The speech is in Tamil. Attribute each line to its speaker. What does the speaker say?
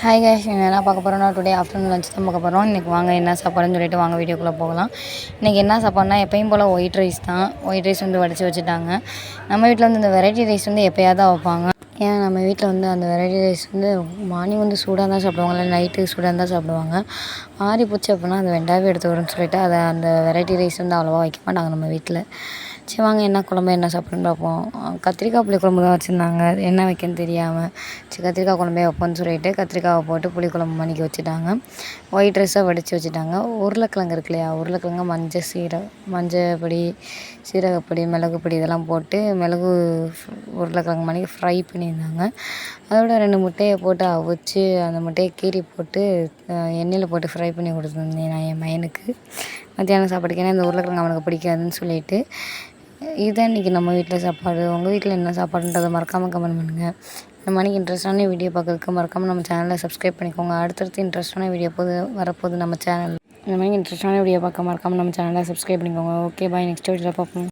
Speaker 1: ஹாய் கைஸ், என்ன பார்க்க போகிறோம்னா டுடே ஆஃப்டர்நூன் லஞ்ச் தான் பார்க்க போகிறோம். இன்றைக்கி வாங்க என்ன சாப்பாடுன்னு சொல்லிட்டு வாங்க வீடியோக்குள்ளே போகலாம். இன்றைக்கி என்ன சாப்பாடுனா எப்பயும் போல் ஒயிட் ரைஸ் தான். ஒயிட் ரைஸ் வந்து வடித்து வச்சுட்டாங்க. நம்ம வீட்டில் வந்து இந்த வெரைட்டி ரைஸ் வந்து எப்போயாவது தான் வைப்பாங்க. ஏன்னா நம்ம வீட்டில் வந்து அந்த வெரைட்டி ரைஸ் வந்து மார்னிங் வந்து சூடாக தான் சாப்பிடுவாங்க, இல்லை நைட்டு சூடாக தான் சாப்பிடுவாங்க. ஆறி போச்சு அப்படின்னா அது வெண்டாவே எடுத்து வரும்னு சொல்லிட்டு அதை அந்த வெரைட்டி ரைஸ் வந்து அவ்வளோவா வைக்க மாட்டாங்க நம்ம வீட்டில். சரி வாங்க என்ன குழம்பு என்ன சாப்பிடுன்னு பார்ப்போம். கத்திரிக்காய் புளிக்குழம்பு தான் வச்சுருந்தாங்க, என்ன வைக்கன்னு தெரியாமல். சரி கத்திரிக்காய் குழம்பே வைப்போன்னு சொல்லிட்டு கத்திரிக்காவை போட்டு புளிக்குழம்பு மணிக்கு வச்சுட்டாங்க. ஒயிட் ரைஸாக வடித்து வச்சுட்டாங்க. உருளைக்கிழங்கு இருக்கு இல்லையா, உருளைக்கிழங்கு மஞ்சள் பொடி, சீரகப்பொடி, மிளகுப்பொடி இதெல்லாம் போட்டு மிளகு உருளைக்கிழங்கு மணிக்கு ஃப்ரை பண்ணியிருந்தாங்க. அதோட 2 முட்டையை போட்டு அவிச்சு அந்த முட்டையை கீறி போட்டு எண்ணெயில் போட்டு ஃப்ரை பண்ணி கொடுத்துருந்தேன் நான் என் பையனுக்கு மத்தியானம் சாப்பாடுக்கு. ஏன்னா இந்த உருளைக்கிழங்கு அவனுக்கு பிடிக்காதுன்னு சொல்லிட்டு. இதுதான் இன்றைக்கி நம்ம வீட்டில் சாப்பாடு. உங்கள் வீட்டில் என்ன சாப்பாடுன்றதை மறக்காமல் கமெண்ட் பண்ணுங்கள். இந்த மணிக்கு இன்ட்ரெஸ்டான வீடியோ பார்க்கறதுக்கு மறக்காமல் நம்ம சேனலை சப்ஸ்கிரைப் பண்ணிக்கோங்க. அடுத்தடுத்து இன்ட்ரெஸ்டான வீடியோ வரப்போகுது நம்ம சேனல். இந்த மாதிரி இன்ட்ரெஸ்டான வீடியோ பார்க்க மறக்காமல் நம்ம சேனலை சப்ஸ்கிரைப் பண்ணிக்கோங்க. ஓகே பாய், நெக்ஸ்ட் வீடியோவில் பார்ப்போம்.